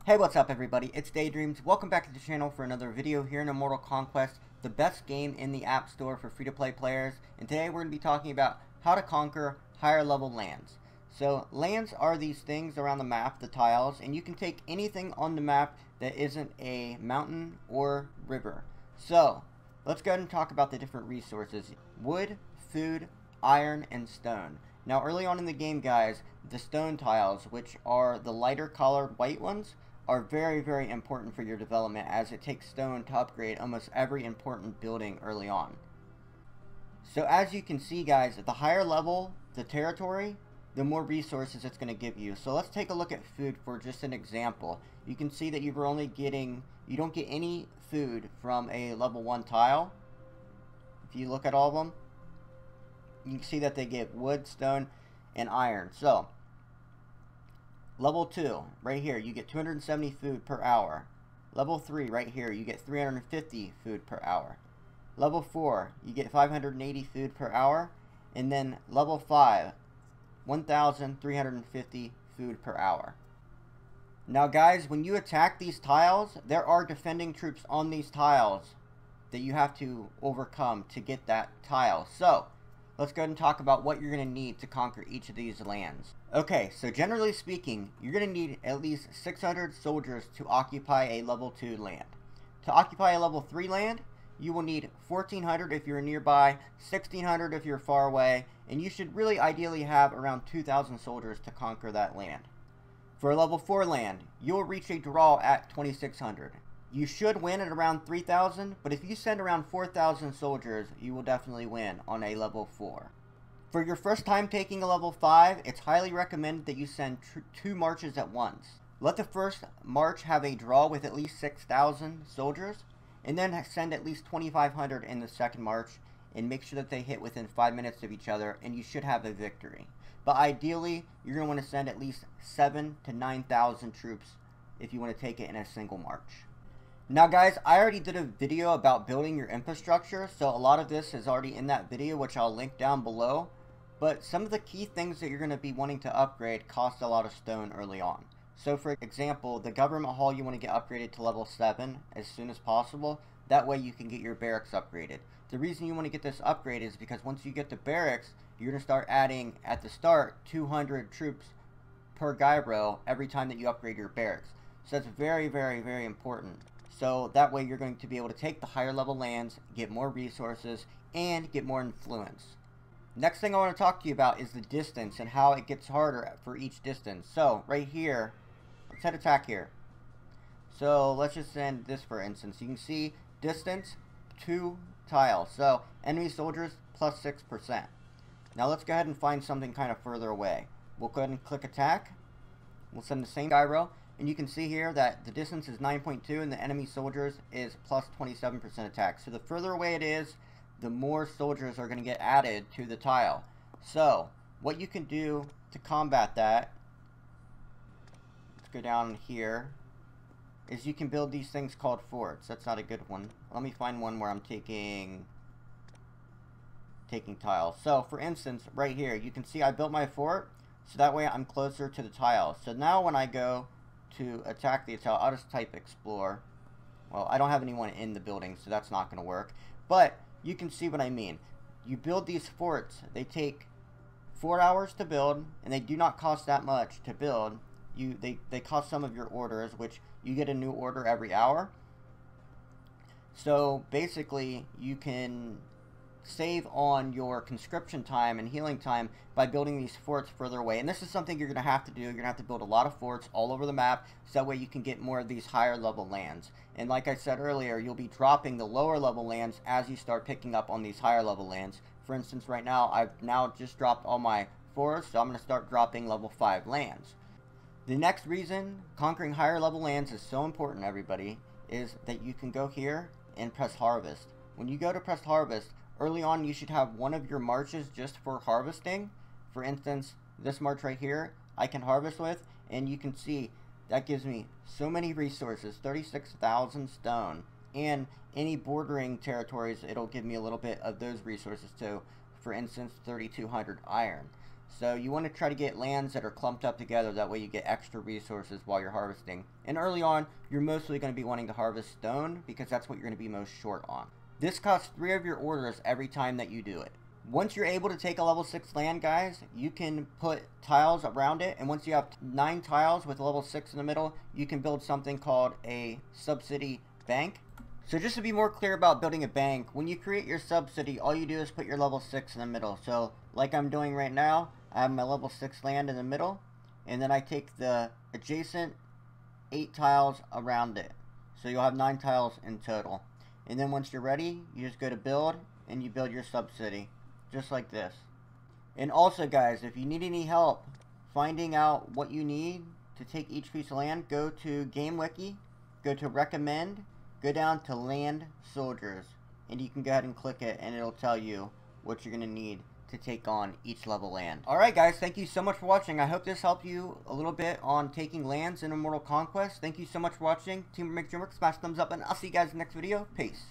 Hey, what's up everybody? It's DaYDreaMz. Welcome back to the channel for another video here in Immortal Conquest, the best game in the App Store for free-to-play players. And today we're going to be talking about how to conquer higher level lands. So lands are these things around the map, the tiles, and you can take anything on the map that isn't a mountain or river. So let's go ahead and talk about the different resources: wood, food, iron, and stone. Now early on in the game, guys, the stone tiles, which are the lighter colored white ones, are very important for your development, as it takes stone to upgrade almost every important building early on. So as you can see, guys, at the higher level the territory, the more resources it's going to give you. So let's take a look at food for just an example. You can see that you don't get any food from a level 1 tile. If you look at all of them, you can see that they give wood, stone, and iron. So level 2, right here, you get 270 food per hour. Level 3, right here, you get 350 food per hour. Level 4, you get 580 food per hour. And then level 5, 1,350 food per hour. Now guys, when you attack these tiles, there are defending troops on these tiles that you have to overcome to get that tile. So let's go ahead and talk about what you're going to need to conquer each of these lands. Okay, so generally speaking, you're going to need at least 600 soldiers to occupy a level 2 land. To occupy a level 3 land, you will need 1,400 if you're nearby, 1,600 if you're far away, and you should really ideally have around 2,000 soldiers to conquer that land. For a level 4 land, you will reach a draw at 2,600. You should win at around 3,000, but if you send around 4,000 soldiers, you will definitely win on a level 4. For your first time taking a level 5, it's highly recommended that you send 2 marches at once. Let the first march have a draw with at least 6,000 soldiers, and then send at least 2,500 in the second march, and make sure that they hit within 5 minutes of each other, and you should have a victory. But ideally, you're going to want to send at least 7,000 to 9,000 troops if you want to take it in a single march. Now guys, I already did a video about building your infrastructure, so a lot of this is already in that video, which I'll link down below. But some of the key things that you're going to be wanting to upgrade cost a lot of stone early on. So for example, the government hall, you want to get upgraded to level 7 as soon as possible. That way you can get your barracks upgraded. The reason you want to get this upgrade is because once you get the barracks, you're going to start adding, at the start, 200 troops per gyro every time that you upgrade your barracks. So that's very important. So that way you're going to be able to take the higher level lands, get more resources, and get more influence. Next thing I want to talk to you about is the distance and how it gets harder for each distance. So right here, let's head attack here. So let's just send this for instance. You can see distance 2 tiles. So enemy soldiers plus 6%. Now let's go ahead and find something kind of further away. We'll go ahead and click attack. We'll send the same gyro. And you can see here that the distance is 9.2 and the enemy soldiers is plus 27% attack. So the further away it is, the more soldiers are going to get added to the tile. So what you can do to combat that, let's go down here, is you can build these things called forts. That's not a good one. Let me find one where I'm taking tiles. So for instance, right here, you can see I built my fort, so that way I'm closer to the tile. So now when I go to attack the tile, I'll just type explore. Well, I don't have anyone in the building, so that's not going to work. But you can see what I mean. You build these forts. They take 4 hours to build, and they do not cost that much to build. They cost some of your orders, which you get a new order every hour. So basically, you can save on your conscription time and healing time by building these forts further away. And this is something you're going to have to do. You're going to have to build a lot of forts all over the map, so that way you can get more of these higher level lands. And like I said earlier, you'll be dropping the lower level lands as you start picking up on these higher level lands. For instance, right now, I've now just dropped all my forests, so I'm going to start dropping level 5 lands. The next reason conquering higher level lands is so important, everybody, is that you can go here and press harvest. When you go to press harvest, early on, you should have one of your marches just for harvesting. For instance, this march right here, I can harvest with, and you can see that gives me so many resources, 36,000 stone, and any bordering territories, it'll give me a little bit of those resources too. For instance, 3,200 iron. So you want to try to get lands that are clumped up together, that way you get extra resources while you're harvesting. And early on, you're mostly going to be wanting to harvest stone, because that's what you're going to be most short on. This costs 3 of your orders every time that you do it. Once you're able to take a level 6 land, guys, you can put tiles around it, and once you have 9 tiles with a level 6 in the middle, you can build something called a subcity bank. So just to be more clear about building a bank, when you create your subcity, all you do is put your level 6 in the middle. So like I'm doing right now, I have my level 6 land in the middle, and then I take the adjacent 8 tiles around it. So you'll have 9 tiles in total. And then once you're ready, you just go to build, and you build your subcity. Just like this. And also, guys, if you need any help finding out what you need to take each piece of land, go to GameWiki, go to Recommend, go down to Land Soldiers, and you can go ahead and click it, and it'll tell you what you're going to need to take on each level land. Alright guys, thank you so much for watching. I hope this helped you a little bit on taking lands in Immortal Conquest. Thank you so much for watching. Team, make sure to smash thumbs up, and I'll see you guys in the next video. Peace.